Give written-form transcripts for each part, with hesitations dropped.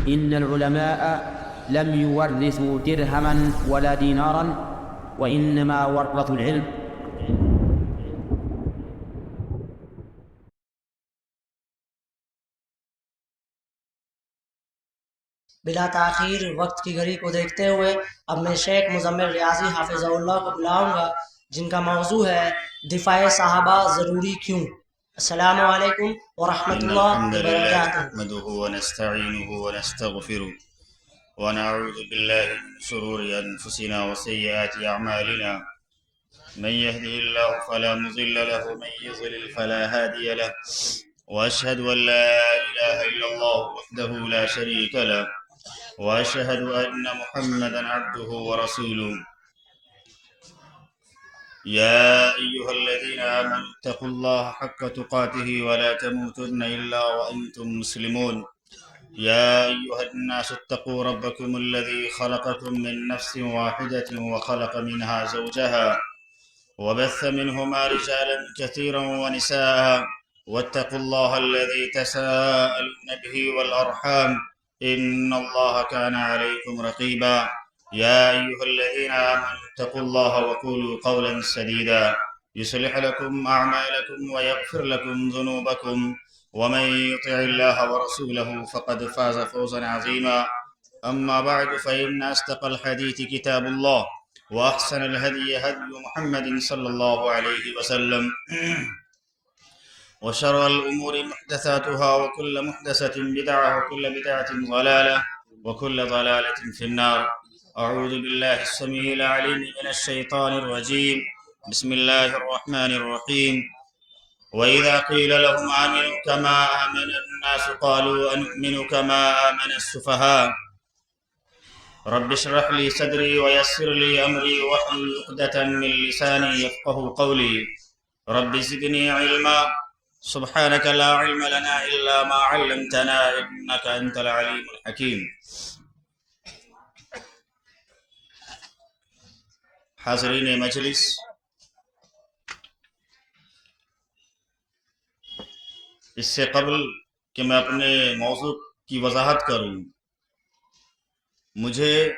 إن العلماء لم يورثوا درهما ولا دينارا وإنما ورثوا العلم. بلا تاخیر وقت کی گھڑی کو دیکھتے ہوئے اب میں شیخ مزمل ریاضی حافظہ اللہ کو بلاؤں گا، جن کا موضوع ہے دفاع صحابہ ضروری کیوں۔ السلام علیکم ورحمۃ اللہ وبرکاتہ۔ نحمده ونستعينه ونستغفره ونعوذ بالله من شرور أنفسنا وسيئات أعمالنا، من يهده الله فلا مضل له ومن يضلل فلا هادي له، وأشهد أن لا إله إلا الله وحده لا شريك له، وأشهد أن محمدا عبده ورسوله. يا أيها الذين آمنوا اتقوا الله حق تقاته ولا تموتن إلا وأنتم مسلمون. يا أيها الناس اتقوا ربكم الذي خلقكم من نفس واحدة وخلق منها زوجها وبث منهما رجالا كثيرا ونساء، واتقوا الله الذي تساءلون به والأرحام إن الله كان عليكم رقيبا. يا أيها الذين آمنوا اتقوا الله وقولوا قولا سديدا يصلح لكم أعمالكم ويغفر لكم ذنوبكم، ومن يطع الله ورسوله فقد فاز فوزا عظيما. أما بعد، فإن أصدق الحديث كتاب الله، وأحسن الهدي هدي محمد صلى الله عليه وسلم، وشر الأمور محدثاتها، وكل محدثة بدعة، وكل بدعة ضلالة، وكل ضلالة في النار. أعوذ بالله السميع العليم من الشيطان الرجيم. بسم الله الرحمن الرحيم. وإذا قيل لهم آمنوا كما آمن الناس قالوا أنؤمن كما آمن السفهاء. رب اشرح لي صدري ويسر لي أمري واحلل عقدة من لساني يفقهوا قولي. رب زدني علما. سبحانك لا علم لنا إلا ما علمتنا إنك أنت العليم الحكيم. حاضرین مجلس، اس سے قبل کہ میں اپنے موضوع کی وضاحت کروں، مجھے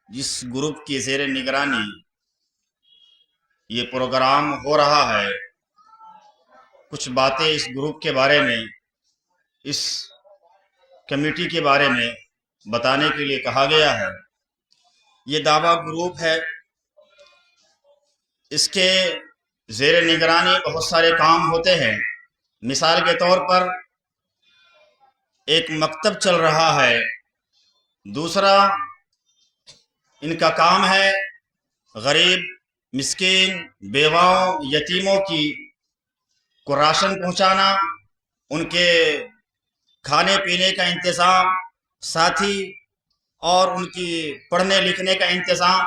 جس گروپ کی زیر نگرانی یہ پروگرام ہو رہا ہے، کچھ باتیں اس گروپ کے بارے میں، اس کمیٹی کے بارے میں بتانے کے لیے کہا گیا ہے۔ یہ دعویٰ گروپ ہے، اس کے زیر نگرانی بہت سارے کام ہوتے ہیں۔ مثال کے طور پر ایک مکتب چل رہا ہے، دوسرا ان کا کام ہے غریب، مسکین، بیواؤں، یتیموں کو راشن پہنچانا، ان کے کھانے پینے کا انتظام، ساتھ ہی اور ان کی پڑھنے لکھنے کا انتظام،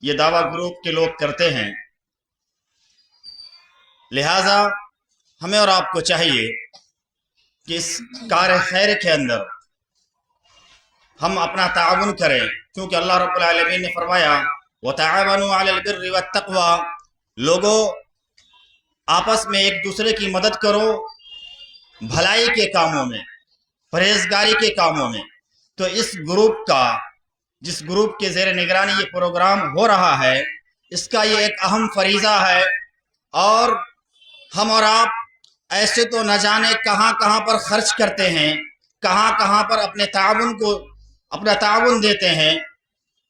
یہ دعویٰ گروپ کے لوگ کرتے ہیں۔ لہذا ہمیں اور آپ کو چاہیے کہ اس کار خیر کے اندر ہم اپنا تعاون کریں، کیونکہ اللہ رب العالمین نے فرمایا وَتَعَاوَنُوا عَلَى الْبِرِّ وَالتَّقْوَى، لوگوں آپس میں ایک دوسرے کی مدد کرو بھلائی کے کاموں میں، پرہیزگاری کے کاموں میں۔ تو اس گروپ کا، جس گروپ کے زیر نگرانی یہ پروگرام ہو رہا ہے، اس کا یہ ایک اہم فریضہ ہے، اور ہم اور آپ ایسے تو نہ جانے کہاں کہاں پر خرچ کرتے ہیں، کہاں کہاں پر اپنا تعاون دیتے ہیں،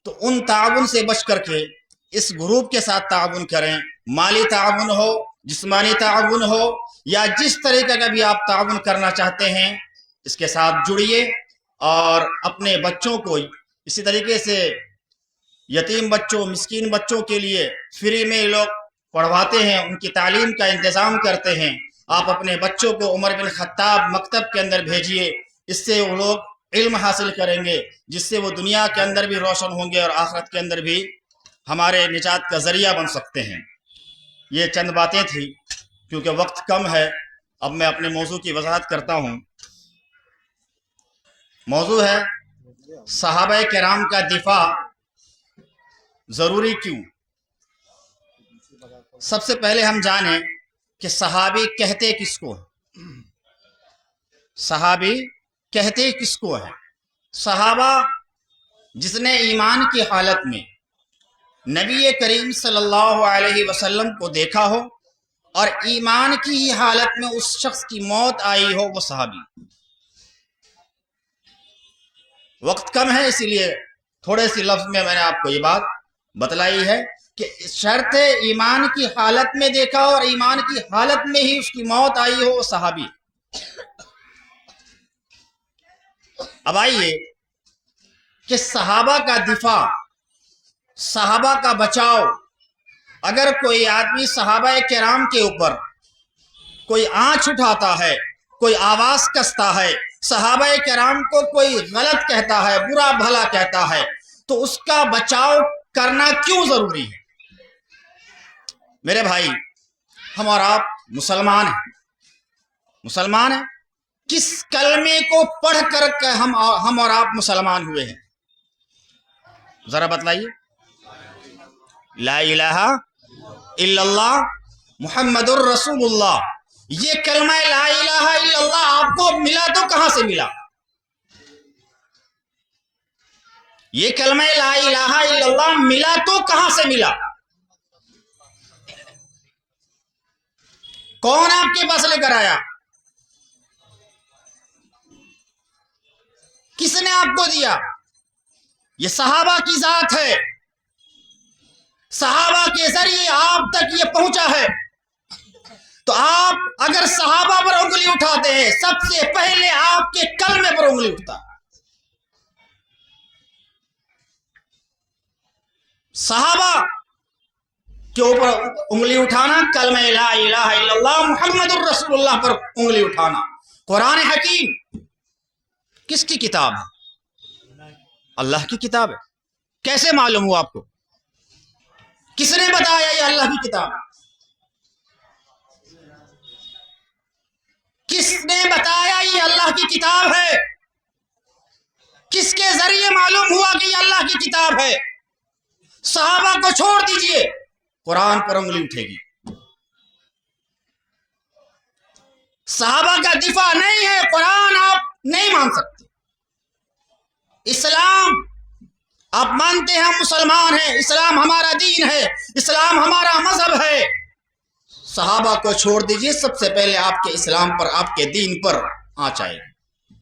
تو ان تعاون سے بچ کر کے اس گروپ کے ساتھ تعاون کریں۔ مالی تعاون ہو، جسمانی تعاون ہو، یا جس طریقے کا بھی آپ تعاون کرنا چاہتے ہیں، اس کے ساتھ جڑیے، اور اپنے بچوں کو اسی طریقے سے یتیم بچوں، مسکین بچوں کے لیے فری میں لوگ پڑھواتے ہیں، ان کی تعلیم کا انتظام کرتے ہیں۔ آپ اپنے بچوں کو عمر بن خطاب مکتب کے اندر بھیجیے، اس سے وہ لوگ علم حاصل کریں گے، جس سے وہ دنیا کے اندر بھی روشن ہوں گے اور آخرت کے اندر بھی ہمارے نجات کا ذریعہ بن سکتے ہیں۔ یہ چند باتیں تھیں، کیونکہ وقت کم ہے، اب میں اپنے موضوع کی وضاحت کرتا ہوں۔ موضوع ہے صحابہ کرام کا دفاع ضروری کیوں۔ سب سے پہلے ہم جانیں کہ صحابی کہتے کس کو؟ صحابی कहते किसको है? सहाबा जिसने ईमान की हालत में नबी करीम सल्लल्लाहु अलैहि वसल्लम को देखा हो और ईमान की ही हालत में उस शख्स की मौत आई हो, वो सहाबी। वक्त कम है इसीलिए थोड़े से लफ्ज में मैंने आपको ये बात बतलाई है कि शर्त ईमान की हालत में देखा और ईमान की हालत में ही उसकी मौत आई हो, वो सहाबी। अब आइए कि सहाबा का दिफा, सहाबा का बचाव, अगर कोई आदमी सहाबा किराम के ऊपर कोई आंच उठाता है, कोई आवाज कसता है, सहाबा किराम को कोई गलत कहता है, बुरा भला कहता है, तो उसका बचाव करना क्यों जरूरी है? मेरे भाई, हम और आप मुसलमान हैं, मुसलमान हैं। किस कलमे को पढ़ कर हम और आप मुसलमान हुए हैं? जरा बतलाइए। ला इलाहा इल्लल्लाह मुहम्मदुर रसूलुल्लाह, ये कलमा ला इलाहा इल्लल्लाह आपको मिला तो कहां से मिला? ये कलमा ला इलाहा इल्लल्लाह मिला तो कहां से मिला? कौन आपके पास लेकर आया? किसने आपको दिया? ये सहाबा की जात है, सहाबा के जरिए आप तक ये पहुंचा है। तो आप अगर सहाबा पर उंगली उठाते हैं, सबसे पहले आपके कलमे पर उंगली उठता है। सहाबा के ऊपर उंगली उठाना, कलमा ला इलाहा इल्लल्लाह मुहम्मदुर रसूलुल्लाह पर उंगली उठाना। कुरान हकीम किसकी किताब है? अल्लाह की किताब है। कैसे मालूम हुआ आपको? किसने बताया ये अल्लाह की किताब है? किसने बताया ये अल्लाह की किताब है? किसके जरिए मालूम हुआ कि ये अल्लाह की किताब है? सहाबा को छोड़ दीजिए, कुरान पर उंगली उठेगी। सहाबा का दिफा नहीं है, कुरान आप नहीं मान सकते। इस्लाम आप मानते हैं, हम मुसलमान हैं, इस्लाम हमारा दीन है, इस्लाम हमारा मजहब है। सहाबा को छोड़ दीजिए, सबसे पहले आपके इस्लाम पर, आपके दीन पर आंच आएगी।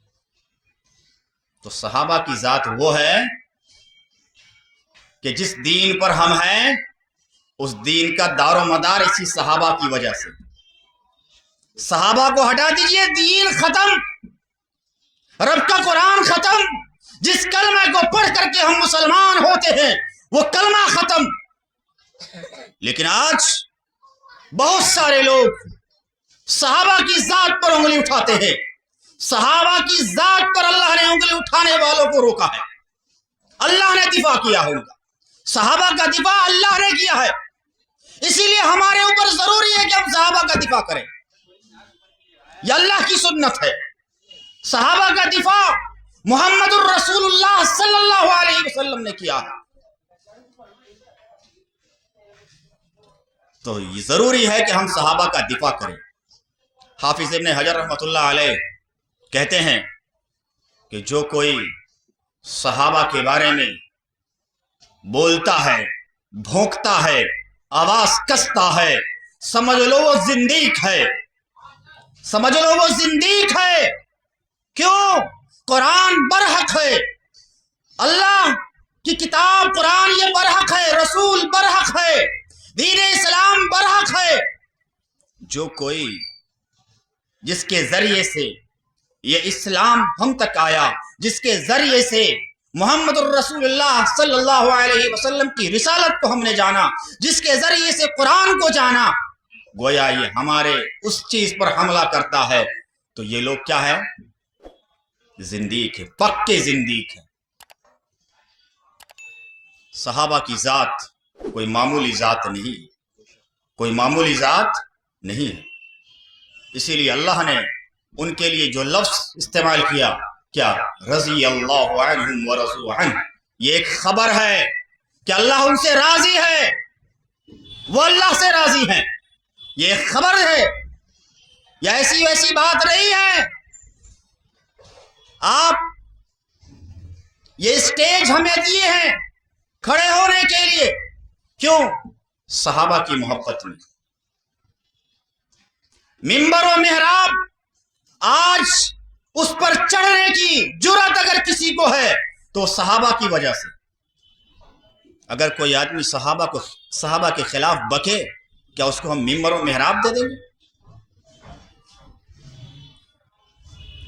तो सहाबा की जात वो है कि जिस दीन पर हम हैं, उस दीन का दारो मदार इसी सहाबा की वजह से। सहाबा को हटा दीजिए, दीन खत्म, रब का कुरान खत्म। जिस कलमा को पढ़ करके हम मुसलमान होते हैं, वो कलमा खत्म। लेकिन आज बहुत सारे लोग सहाबा की जात पर उंगली उठाते हैं। सहाबा की जात पर अल्लाह ने उंगली उठाने वालों को रोका है, अल्लाह ने दिफा किया है उनका। सहाबा का दिफा अल्लाह ने किया है, इसीलिए हमारे ऊपर जरूरी है कि हम सहाबा का दिफा करें। यह अल्लाह की सुन्नत है। सहाबा का दिफा मुहम्मदुर रसूलुल्लाह सल्लल्लाहु अलैहि वसल्लम ने किया है। तो ये जरूरी है कि हम सहाबा का दिफा करें। हाफिज इब्न हजर रहमतुल्लाह अलैह कहते हैं कि जो कोई सहाबा के बारे में बोलता है, भौंकता है, आवाज कसता है, समझ लो वो जिंदीक है, समझ लो वो जिंदीक है। क्यों? कुरान बरहक है, अल्लाह की किताब कुरान ये बरहक है, रसूल बरहक है, दीन इस्लाम बरहक है। जो कोई जिसके जरिए से ये इस्लाम हम तक आया, जिसके जरिए से मुहम्मदुर रसूलुल्लाह सल्लल्लाहु अलैहि वसल्लम की रिसालत को हमने जाना, जिसके जरिए से कुरान को जाना, गोया ये हमारे उस चीज पर हमला करता है, तो ये लोग क्या है? जिंदीक है, पक्के जिंदीक है। सहाबा की जात कोई मामूली जात नहीं, कोई मामूली जात नहीं है। इसीलिए अल्लाह ने उनके लिए जो लफ्ज इस्तेमाल किया, क्या? रज़ी अल्लाहु अन्हुम व रज़ू अन्हु। ये एक खबर है कि अल्लाह उनसे राजी है, वो अल्लाह से राजी हैं। ये एक खबर है, या ऐसी वैसी बात नहीं है। आप ये स्टेज हमें दिए हैं खड़े होने के लिए, क्यों? सहाबा की मोहब्बत में। मिंबर और मेहराब आज उस पर चढ़ने की जुर्रत अगर किसी को है तो सहाबा की वजह से। अगर कोई आदमी सहाबा के खिलाफ बके, क्या उसको हम मिंबर और मेहराब दे देंगे?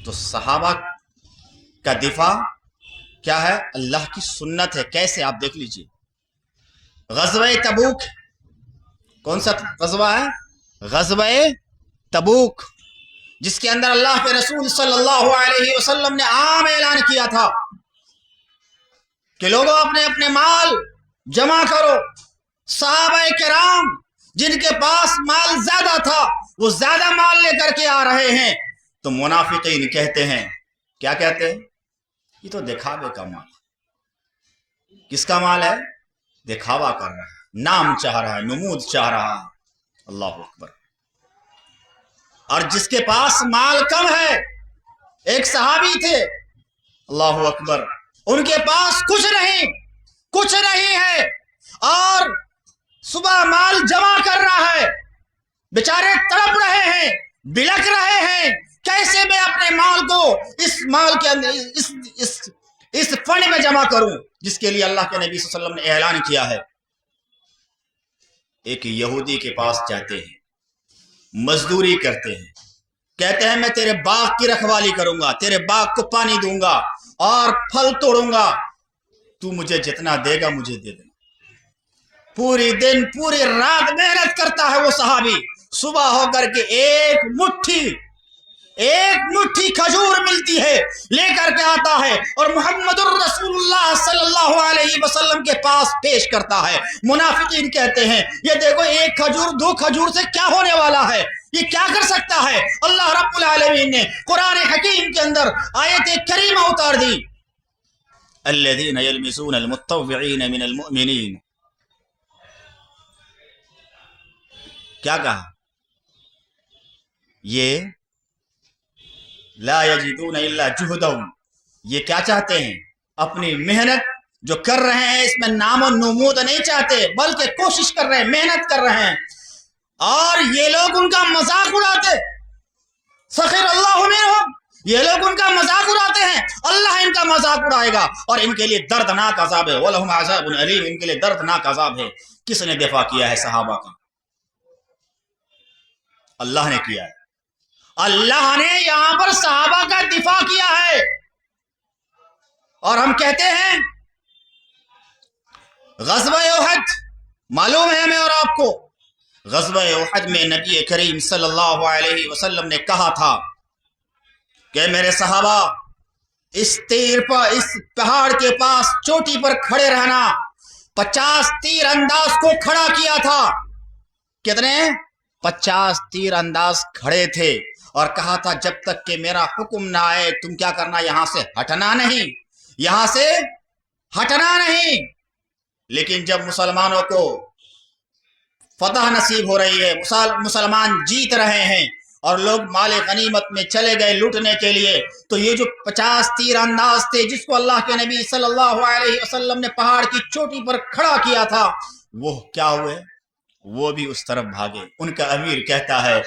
तो सहाबा का दिफा क्या है? अल्लाह की सुन्नत है। कैसे? आप देख लीजिए, ग़ज़वा तबूक, कौन सा ग़ज़वा है? ग़ज़वा तबूक, जिसके अंदर अल्लाह के रसूल सल्लल्लाहु अलैहि वसल्लम ने आम ऐलान किया था कि लोगों अपने अपने माल जमा करो। सहाबाए किराम जिनके पास माल ज्यादा था वो ज्यादा माल लेकर के आ रहे हैं, तो मुनाफिकीन कहते हैं, क्या कहते हैं? ये तो दिखावे का माल। किसका माल है? दिखावा कर रहा है, नाम चाह रहा है, नमूद चाह रहा है। अल्लाह अकबर। और जिसके पास माल कम है, एक सहाबी थे, अल्लाह अकबर, उनके पास कुछ नहीं है और सुबह माल जमा कर रहा है, बेचारे तड़प रहे हैं, बिलख रहे हैं, कैसे मैं अपने माल को इस माल के अंदर इस फंड में जमा करूं जिसके लिए अल्लाह के नबी सल्लल्लाहु अलैहि वसल्लम ने ऐलान किया है। एक यहूदी के पास जाते हैं, मजदूरी करते हैं, कहते हैं मैं तेरे बाग की रखवाली करूंगा, तेरे बाग को पानी दूंगा और फल तोड़ूंगा, तू मुझे जितना देगा मुझे दे देना। पूरी दिन पूरी रात मेहनत करता है वो सहाबी। सुबह होकर के एक मुट्ठी खजूर मिलती है, लेकर के आता है और मुहम्मदुर रसूलुल्लाह सल्लल्लाहु अलैहि वसल्लम के पास पेश करता है। मुनाफिकीन कहते हैं, ये देखो, एक खजूर दो खजूर से क्या होने वाला है, ये क्या कर सकता है? अल्लाह रब्बुल आलमीन ने कुरान हकीम के अंदर आयत करीमा उतार दी, अल्लज़ीना यल्मिज़ून अल-मुत्तव्विईन मिनल मुअमिनीन। क्या कहा? ये ला यजिदून इल्ला जुहदहुम, ये क्या चाहते हैं? अपनी मेहनत जो कर रहे हैं इसमें नाम और नमूद नहीं चाहते, बल्कि कोशिश कर रहे हैं, मेहनत कर रहे हैं, और ये लोग उनका मजाक उड़ाते। सखिर अल्लाहु मिनहुम, ये लोग उनका मजाक उड़ाते हैं, अल्लाह इनका मजाक उड़ाएगा और इनके लिए दर्दनाक अजाब है। वलहुम अज़ाबुन अलीम, इनके लिए दर्दनाक अजाब है। किसने दिफा किया है सहाबा का? अल्लाह ने किया है। अल्लाह ने यहां पर सहाबा का दिफा किया है। और हम कहते हैं ग़ज़वा उहद मालूम है हमें और आपको, ग़ज़वा उहद में नबी करीम सल्लल्लाहु अलैहि वसल्लम ने कहा था कि मेरे सहाबा इस पहाड़ के पास चोटी पर खड़े रहना। 50 तीर अंदाज को खड़ा किया था। कितने? 50 तीर अंदाज खड़े थे और कहा था जब तक कि मेरा हुक्म ना आए तुम क्या करना, यहां से हटना नहीं, यहां से हटना नहीं। लेकिन जब मुसलमानों को फतह नसीब हो रही है, मुसलमान जीत रहे हैं और लोग माले गनीमत में चले गए लूटने के लिए, तो ये जो 50 तीर अंदाज थे जिसको अल्लाह के नबी सल्लल्लाहु अलैहि वसल्लम ने पहाड़ की चोटी पर खड़ा किया था, वो क्या हुए? वो भी उस तरफ भागे। उनका अमीर कहता है,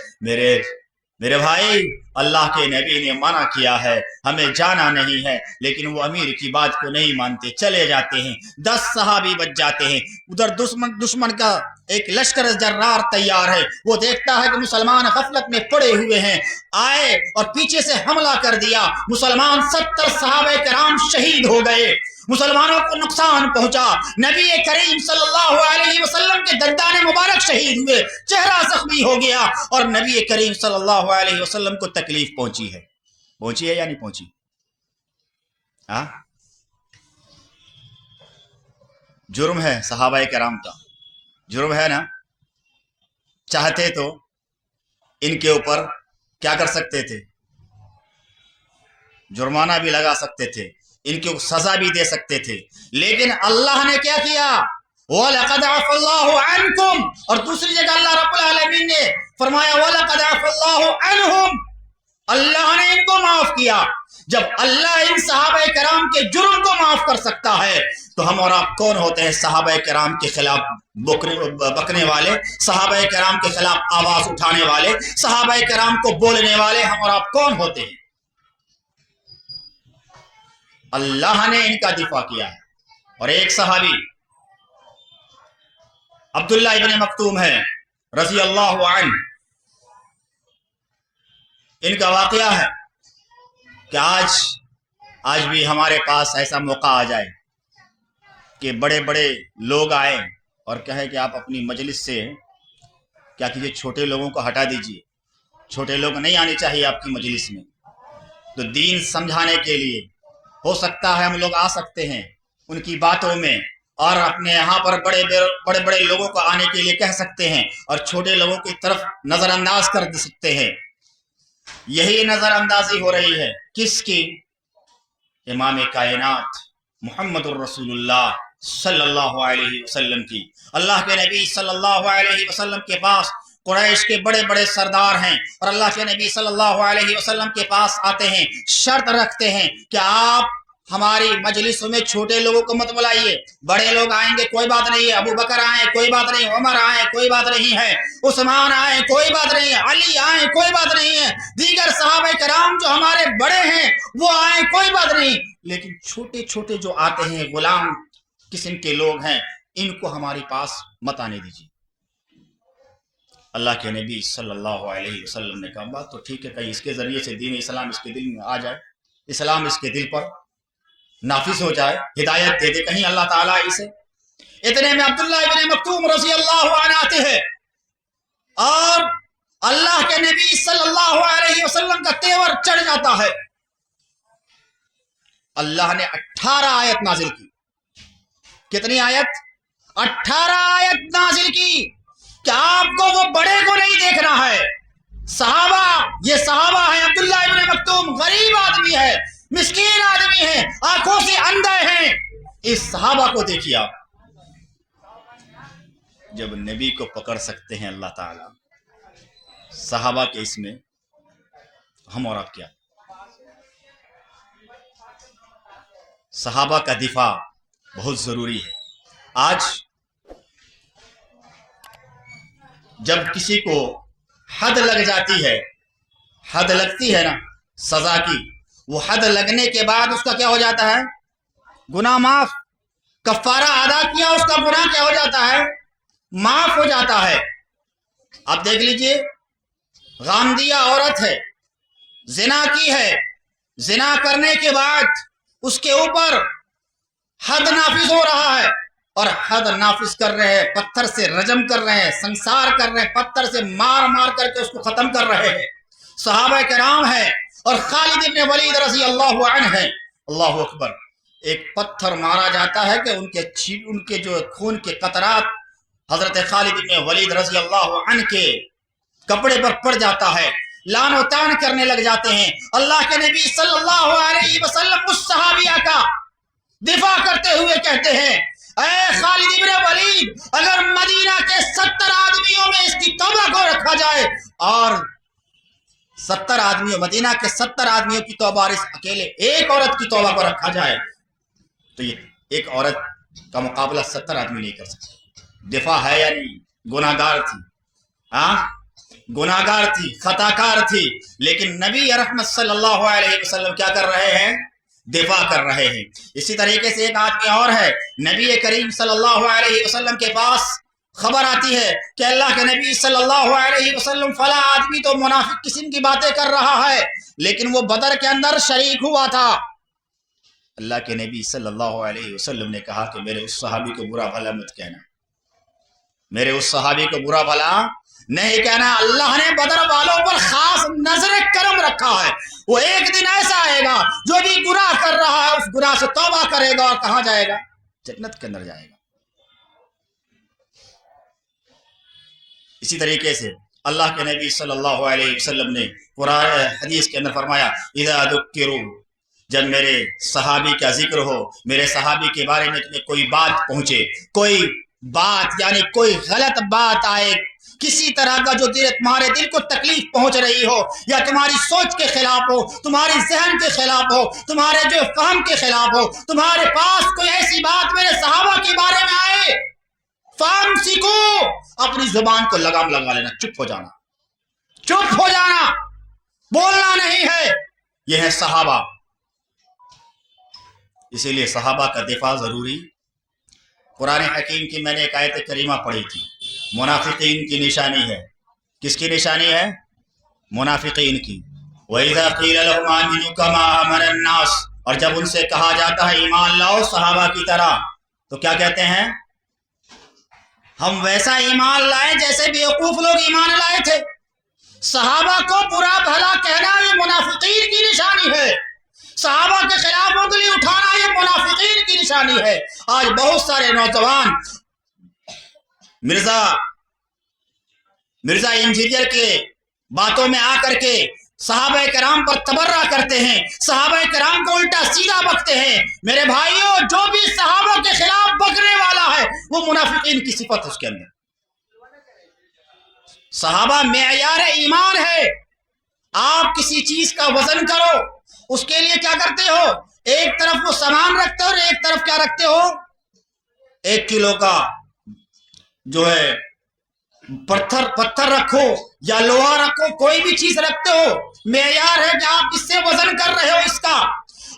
मेरे भाई, अल्लाह के नबी ने मना किया है, हमें जाना नहीं है, लेकिन वो अमीर की बात को नहीं मानते, चले जाते हैं। 10 सहाबी बच जाते हैं। उधर दुश्मन का एक लश्कर जर्रार तैयार है, वो देखता है कि मुसलमान गफलत में पड़े हुए हैं, आए और पीछे से हमला कर दिया। मुसलमान 70 सहाबे किराम शहीद हो गए, मुसलमानों को नुकसान पहुंचा। नबी करीम सल्लल्लाहु अलैहि वसल्लम के दंदाने मुबारक शहीद हुए, चेहरा जख्मी हो गया और नबी करीम सल्लल्लाहु अलैहि वसल्लम को तकलीफ पहुंची है या नहीं पहुंची? जुर्म है सहाबा किराम का, जुर्म है ना। चाहते तो इनके ऊपर क्या कर सकते थे? जुर्माना भी लगा सकते थे, इनको सजा भी दे सकते थे, लेकिन अल्लाह ने क्या किया? वलक़द अफ़ल्लाहु अन्कुम, और दूसरी जगह अल्लाह रब्बुल आलमीन ने फरमाया वलक़द अफ़ल्लाहु अन्हुम, अल्लाह ने इनको माफ किया। जब अल्लाह इन सहाबा कराम के जुर्म को माफ कर सकता है तो हम और आप कौन होते हैं सहाबा कराम के खिलाफ बकने वाले, सहाबा कराम के खिलाफ आवाज उठाने वाले, सहाबा कराम को बोलने वाले? हम और आप कौन होते हैं? अल्लाह ने इनका दिफा किया है। और एक सहाबी अब्दुल्ला इब्न मक्तूम है रज़ी अल्लाहु अन्हु, इनका वाकया है कि आज भी हमारे पास ऐसा मौका आ जाए कि बड़े बड़े लोग आए और कहे कि आप अपनी मजलिस से क्या कीजिए, छोटे लोगों को हटा दीजिए, छोटे लोग नहीं आने चाहिए आपकी मजलिस में। तो दीन समझाने के लिए हो सकता है हम लोग आ सकते हैं उनकी बातों में, और अपने यहाँ पर बड़े बड़े लोगों को आने के लिए कह सकते हैं और छोटे लोगों की तरफ नजरअंदाज कर सकते हैं। यही नजरअंदाजी हो रही है किसकी? इमाम कायनात मुहम्मदुर रसूलुल्लाह सल्लल्लाहु अलैहि वसल्लम की। अल्लाह के नबी सल्लल्लाहु अलैहि वसल्लम के पास कुरैश के बड़े बड़े सरदार हैं और अल्लाह के नबी सल्लल्लाहु अलैहि वसल्लम के पास आते हैं, शर्त रखते हैं कि आप हमारी मजलिसों में छोटे लोगों को मत बुलाइए, बड़े लोग आएंगे कोई बात नहीं है, अबू बकर आए कोई बात नहीं, उमर आए कोई बात नहीं है, उस्मान आए कोई बात नहीं है, अली आए कोई बात नहीं है, दीगर सहाबा कराम जो हमारे बड़े हैं वो आए कोई बात नहीं, लेकिन छोटे छोटे जो आते हैं गुलाम किस्म के लोग हैं, इनको हमारे पास मत आने दीजिए। अल्लाह के नबी सल्लल्लाहु अलैहि वसल्लम ने कहा बात तो ठीक है, कहीं इसके जरिए से दीन इस्लाम इसके दिल में आ जाए, इस्लाम इसके दिल पर नाफिज हो जाए, हिदायत दे दे कहीं अल्लाह ताला इसे। इतने में अब्दुल्ला इब्न मक्तूम रज़ी अल्लाहु अन्हु आते हैं और अल्लाह के नबी सल्लल्लाहु अलैहि वसल्लम का तेवर चढ़ जाता है। अल्लाह ने 18 आयत नाजिल की। कितनी आयत? 18 आयत नाजिल की कि आपको वो बड़े को नहीं देखना है। सहाबा, ये सहाबा है, अब्दुल्ला इब्न मक्तूम गरीब आदमी है, मिस्कीन आदमी है, आंखों से अंधे हैं, इस सहाबा को देखिए आप। जब नबी को पकड़ सकते हैं अल्लाह ताला, सहाबा के इसमें हम और आप क्या? सहाबा का दिफा बहुत जरूरी है। आज जब किसी को हद लग जाती है, हद लगती है ना सजा की, वो हद लगने के बाद उसका क्या हो जाता है? गुनाह माफ। कफारा अदा किया, उसका गुनाह क्या हो जाता है? माफ हो जाता है। आप देख लीजिए, गामदिया औरत है, जिना की है, जिना करने के बाद उसके ऊपर हद नाफिज हो रहा है और हद नाफिज कर रहे हैं, पत्थर से रजम कर रहे हैं, संसार कर रहे हैं, पत्थर से मार मार करके उसको खत्म कर रहे हैं। सहाबा कराम है और खालिद इब्न वलीद रज़ी अल्लाहु अन्हु है। अल्लाहु अकबर। एक पत्थर मारा जाता है कि उनके जो खून के कतरात हजरत खालिद इब्न वलीद रज़ी अल्लाहु अन्हु के कपड़े पर पड़ जाता है, लानो तान करने लग जाते हैं। अल्लाह के नबी सल्लल्लाहु अलैहि वसल्लम उस सहाबिया का दिफा करते हुए कहते हैं, ऐ खालिद इब्न वलीद, अगर मदीना के 70 आदमियों में इसकी तौबा को रखा जाए और 70 आदमियों, मदीना के 70 आदमियों की तौबा और इस अकेले एक औरत की तौबा को रखा जाए तो ये एक औरत का मुकाबला 70 आदमी नहीं कर सकते। दिफा है या नहीं? गुनाहगार थी, गुनाहगार थी, खताकार थी, लेकिन नबी रहमत सल्लल्लाहु अलैहि वसल्लम क्या कर रहे हैं? दिफा कर रहे हैं। इसी तरीके से एक आदमी और है, नबी करीम सल्लल्लाहु अलैहि वसल्लम के पास खबर आती है कि अल्लाह के नबी सल्लल्लाहु अलैहि वसल्लम फला आदमी तो मुनाफिक किस्म की बातें कर रहा है, लेकिन वो बदर के अंदर शरीक हुआ था। अल्लाह के नबी सल्लल्लाहु अलैहि वसल्लम ने कहा कि मेरे उस सहाबी को बुरा भला मत कहना, मेरे उस सहाबी को बुरा भला नहीं कहना। अल्लाह ने बदर वालों पर खास नजर करम रखा है। वो एक दिन ऐसा आएगा जो भी गुनाह कर रहा है उस गुनाह से तौबा करेगा और कहाँ जाएगा? जन्नत के अंदर जाएगा। इसी तरीके से अल्लाह के नबी सल्लल्लाहु अलैहि वसल्लम ने कुरान हदीस के अंदर फरमाया, इज़ा दुक्किरू, जब मेरे सहाबी का जिक्र हो, मेरे सहाबी के बारे में तुम्हें कोई बात पहुंचे, कोई बात यानी कोई गलत बात आए, किसी तरह का जो तुम्हारे दिल को तकलीफ पहुंच रही हो या तुम्हारी सोच के खिलाफ हो, तुम्हारी जहन के खिलाफ हो, तुम्हारे जो फहम के खिलाफ हो, तुम्हारे पास कोई ऐसी बात मेरे सहाबा के बारे में आए, फहम सीखो, अपनी जुबान को लगाम लगा लेना, चुप हो जाना, चुप हो जाना, बोलना नहीं है। यह है सहाबा। इसीलिए सहाबा का दिफा जरूरी। कुरान हकीम की मैंने एक आयत करीमा पढ़ी थी, मुनाफिकीन की निशानी है। किसकी निशानी है? मुनाफिकीन की। वइज़ा क़ील लहुम आमिनू कमा आमना अन्नास, और जब उनसे कहा जाता है ईमान लाओ सहाबा की तरह, तो क्या कहते हैं? हम वैसा ईमान लाए जैसे बेवकूफ लोग ईमान लाए थे। सहाबा को बुरा भला कहना ये मुनाफिकीन की निशानी है। सहाबा के खिलाफ उंगली उठाना ये मुनाफिकीन की निशानी है। आज बहुत सारे नौजवान मिर्जा इंजीनियर के बातों में आकर के सहाबा कराम पर तबर्रा करते हैं, सहाबा कराम को उल्टा सीधा बकते हैं। मेरे भाइयों, जो भी सहाबा के खिलाफ बकने वाला है वो मुनाफिकीन की सिफत है उसके अंदर। सहाबा मेयार ईमान है। आप किसी चीज का वजन करो, उसके लिए क्या करते हो? एक तरफ वो सामान रखते हो और एक तरफ क्या रखते हो? 1 किलो का जो है पत्थर रखो या लोहा रखो, कोई भी चीज रखते हो, मेयार है कि आप किससे वजन कर रहे हो इसका।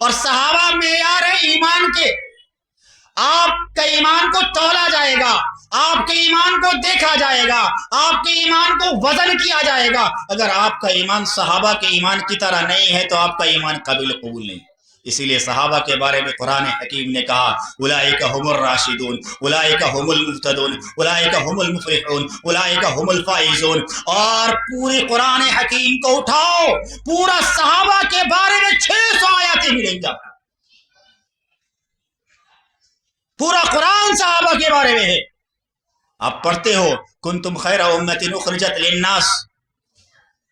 और सहाबा मेयार है ईमान के। आपके ईमान को तौला जाएगा, आपके ईमान को देखा जाएगा, आपके ईमान को वजन किया जाएगा। अगर आपका ईमान सहाबा के ईमान की तरह नहीं है तो आपका ईमान काबिल कबूल नहीं। इसीलिए सहाबा के बारे में कुरान हकीम ने कहा, उलाइका हुमुर राशिदून, उलाइका हुमुल मुहतदून, उलाइका हुमुल मुफलिहून, उलाइका हुमुल फाइजून। और पूरी कुरान हकीम को उठाओ, पूरा सहाबा के बारे में 600 आयतें मिलेंगी आपको। पूरा कुरान सहाबा के बारे में है। आप पढ़ते हो, कुंतुम खैरा उम्मतिन उखरिजत लिन्नास,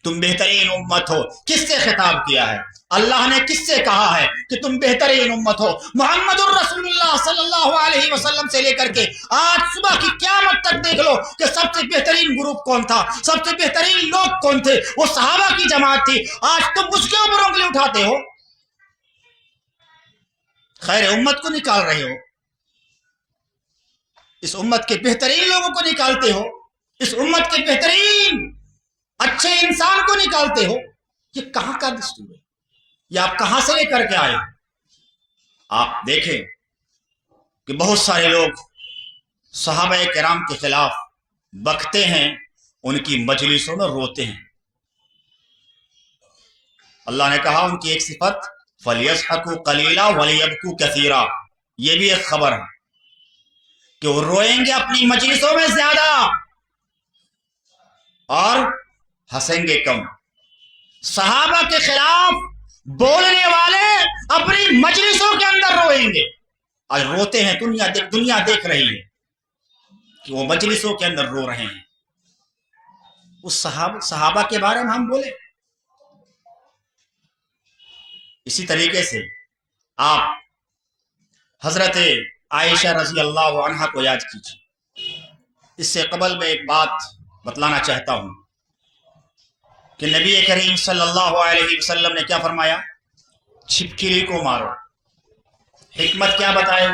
तुम बेहतरीन उम्मत हो। किससे खिताब किया है? अल्लाह ने किससे कहा है कि तुम बेहतरीन उम्मत हो? मुहम्मदुर रसूलुल्लाह सल्लल्लाहु अलैहि वसल्लम से लेकर के आज सुबह की क़यामत तक देख लो कि सबसे बेहतरीन ग्रुप कौन था, सबसे बेहतरीन लोग कौन थे? वो सहाबा की जमात थी। आज तुम उसके ऊपर उंगली उठाते हो, खैर उम्मत को निकाल रहे हो, इस उम्मत के बेहतरीन लोगों को निकालते हो, इस उम्मत के बेहतरीन अच्छे इंसान को निकालते हो। ये कहां का दस्तूर है? ये आप कहां से लेकर के आए? आप देखें कि बहुत सारे लोग सहाबा किराम के खिलाफ बकते हैं, उनकी मजलिसों में रोते हैं। अल्लाह ने कहा उनकी एक सिफत, फलियज़हकू कलीला वलियबकू कसीरा। ये भी एक खबर है कि वो रोएंगे अपनी मजलिसों में ज्यादा और हंसेंगे कम। सहाबा के खिलाफ बोलने वाले अपनी मजलिसों के अंदर रोएंगे। आज रोते हैं, दुनिया देख रही है कि वो मजलिसों के अंदर रो रहे हैं। उस सहाबा के बारे में हम बोले। इसी तरीके से आप हजरत आयशा रजी अल्लाह अन्हा को याद कीजिए। इससे कबल में एक बात बतलाना चाहता हूं कि नबी करीम सल्लल्लाहु अलैहि वसल्लम ने क्या फरमाया? छिपकली को मारो। हिकमत क्या बताए?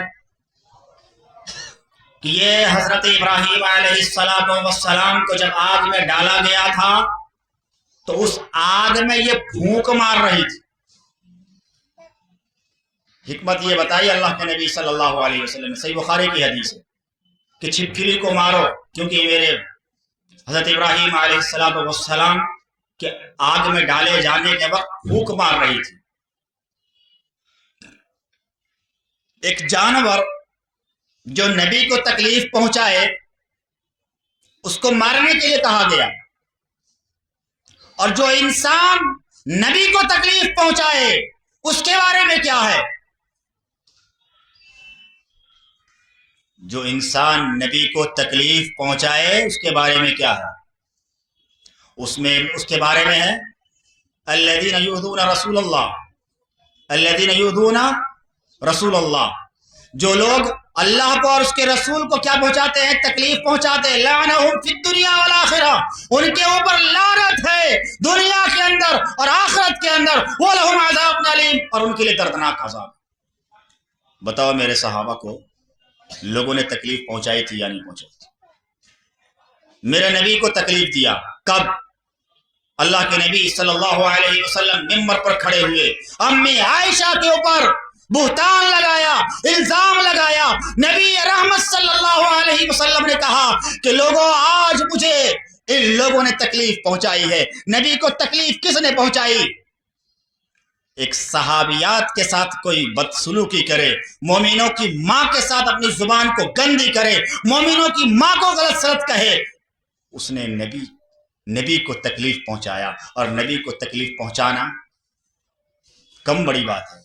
कि ये हजरत इब्राहिम अलैहिस्सलाम को जब आग में डाला गया था तो उस आग में ये फूंक मार रही थी। हिकमत ये बताई अल्लाह के नबी सल्लल्लाहु अलैहि वसल्लम ने, सही बुखारी की हदीस है कि छिपकली को मारो, क्योंकि मेरे हजरत इब्राहिम अलैहिस्सलाम के आग में डाले जाने के वक्त फूंक मार रही थी। एक जानवर जो नबी को तकलीफ पहुंचाए उसको मारने के लिए कहा गया, और जो इंसान नबी को तकलीफ पहुंचाए उसके बारे में क्या है? जो इंसान नबी को तकलीफ पहुंचाए उसके बारे में क्या है? उसके बारे में है अल्लज़ीना युज़ूना रसूलल्लाह, अल्लज़ीना युज़ूना रसूलल्लाह, जो लोग اللہ کو اور اس کے رسول کو کیا پہنچاتے ہیں؟ تکلیف پہنچاتے ہیں. لعنہم فی الدنیا والآخرہ، ان کے اوپر لعنت ہے دنیا کے اندر اور آخرت کے اندر. ولہم عذاب علیم، اور ان کے لیے دردناک عذاب. بتاؤ میرے صحابہ کو لوگوں نے تکلیف پہنچائی تھی یا نہیں پہنچائی تھی؟ میرے نبی کو تکلیف دیا کب؟ اللہ کے نبی صلی اللہ علیہ وسلم ممبر پر کھڑے ہوئے، امی عائشہ کے اوپر بہتان لگایا، الزام لگایا. نبی رحمت صلی اللہ علیہ وسلم نے کہا کہ لوگوں آج مجھے ان لوگوں نے تکلیف پہنچائی ہے. نبی کو تکلیف کس نے پہنچائی؟ ایک صحابیات کے ساتھ کوئی بدسلوکی کرے، مومنوں کی ماں کے ساتھ اپنی زبان کو گندی کرے، مومنوں کی ماں کو غلط سلط کہے، اس نے نبی کو تکلیف پہنچایا. اور نبی کو تکلیف پہنچانا کم بڑی بات ہے؟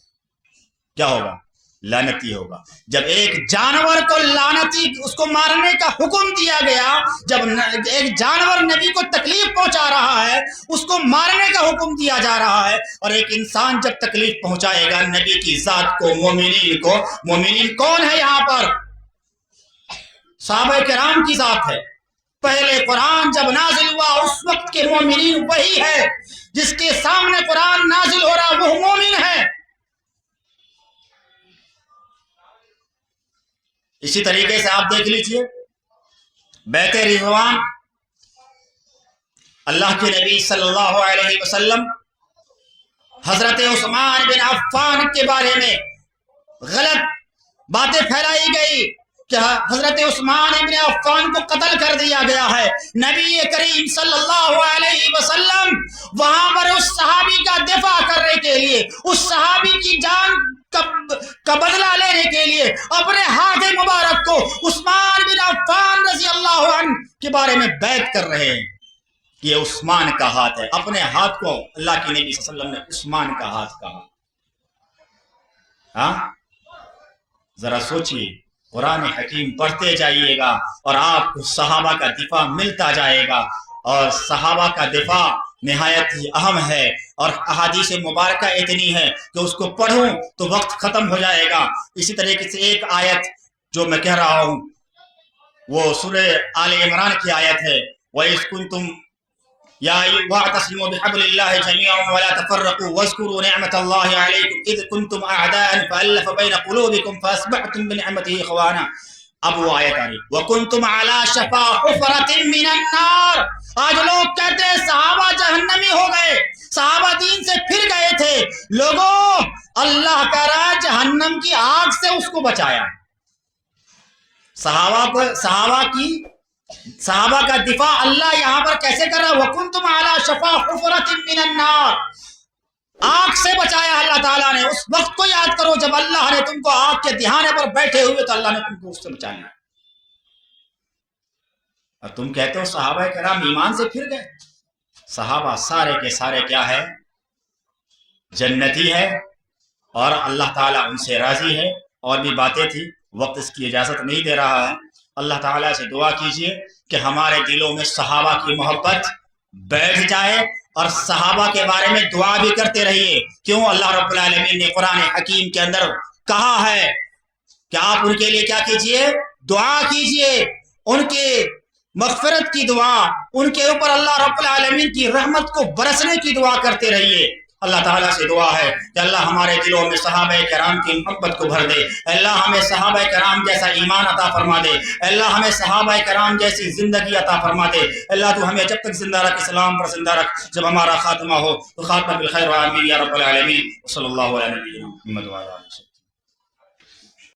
کیا ہوگا؟ لعنتی ہوگا. جب ایک جانور کو لعنتی اس کو مارنے کا حکم دیا گیا، جب ایک جانور نبی کو تکلیف پہنچا رہا ہے اس کو مارنے کا حکم دیا جا رہا ہے، اور ایک انسان جب تکلیف پہنچائے گا نبی کی ذات کو، مومنین کو. مومنین کون ہے یہاں پر؟ صحابہ کرام کی ذات ہے. پہلے قرآن جب نازل ہوا اس وقت کے مومنین وہی ہے، جس کے سامنے قرآن نازل ہو رہا وہ مومن ہے. اسی طریقے سے آپ دیکھ لیجئے بیعت رضوان، اللہ کے نبی صلی اللہ علیہ وسلم حضرت عثمان بن عفان کے بارے میں غلط باتیں پھیلائی گئی کہ حضرت عثمان بن عفان کو قتل کر دیا گیا ہے. نبی کریم صلی اللہ علیہ وسلم وہاں پر اس صحابی کا دفاع کرنے کے لیے، اس صحابی کی جان کا بدلہ لینے کے لیے اپنے ہاتھ مبارک کو عثمان بن عفان رضی اللہ عنہ کے بارے میں بیعت کر رہے ہیں کہ یہ عثمان کا ہاتھ ہے. اپنے ہاتھ کو اللہ کے نبی صلی اللہ علیہ وسلم نے عثمان کا ہاتھ کہا. ہاں ذرا سوچئے، قرآن حکیم پڑھتے جائیے گا اور آپ کو صحابہ کا دفاع ملتا جائے گا. اور صحابہ کا دفاع نہایت ہی اہم ہے، اور احادیث مبارکہ اتنی ہے کہ اس کو پڑھوں تو وقت ختم ہو جائے گا. اسی طریقے سے ایک آیت جو میں کہہ رہا ہوں وہ سورہ آل عمران کی آیت ہے، وَإِذْ كُنْتُمْ وَاعْتَصِمُوا بِحَبْلِ اللَّهِ جَمِيعًا وَلَا تَفَرَّقُوا وَاذْكُرُوا نِعْمَةَ اللَّهِ عَلَيْكُمْ إِذْ كُنْتُمْ أَعْدَاءً فَأَلَّفَ بَيْنَ قُلُوبِكُمْ فَأَصْبَحْتُمْ بِنِعْمَتِهِ إِخْوَانًا. اب وہ آیت آ رہی وَكُنْتُمْ عَلَى شَفَا حُفْرَةٍ مِّنَ النَّارِ. آج لوگ کہتے ہیں صحابہ جہنمی ہو گئے، صحابہ دین سے پھر گئے تھے. لوگوں اللہ کا راہ جہنم کی آگ سے اس کو بچایا. صحابہ کا دفاع اللہ یہاں پر کیسے کر رہا ہے؟ وَكُنْتُمْ عَلَى شَفَا حُفْرَةٍ مِّنَ النَّارِ. آگ سے بچایا اللہ تعالیٰ نے. اس وقت کو یاد کرو جب اللہ نے تم کو آگ کے دہانے پر بیٹھے ہوئے تو اللہ نے تم کو اس سے بچایا. اور تم کہتے ہو صحابہ کرام ایمان سے پھر گئے. صحابہ سارے کے سارے کیا ہے؟ جنتی ہے، اور اللہ تعالیٰ ان سے راضی ہے. اور بھی باتیں تھی، وقت اس کی اجازت نہیں دے رہا ہے. اللہ تعالیٰ سے دعا کیجئے کہ ہمارے دلوں میں صحابہ کی محبت بیٹھ جائے، اور صحابہ کے بارے میں دعا بھی کرتے رہیے. کیوں؟ اللہ رب العالمین نے قرآن حکیم کے اندر کہا ہے کہ آپ ان کے لیے کیا کیجئے؟ دعا کیجئے. ان کے مغفرت کی دعا، ان کے اوپر اللہ رب العالمین کی رحمت کو برسنے کی دعا کرتے رہیے. اللہ تعالیٰ سے دعا ہے کہ اللہ ہمارے دلوں میں صحابہ کرام کی محبت کو بھر دے. اللہ ہمیں صحابہ کرام جیسا ایمان عطا فرما دے. اللہ ہمیں صحابہ کرام جیسی زندگی عطا فرما دے. اللہ تو ہمیں جب تک زندہ رکھ، اسلام پر زندہ رکھ. جب ہمارا خاتمہ ہو تو خاتمہ بالخیر. آمین یا رب العالمین. صلی اللہ علیہ وسلم.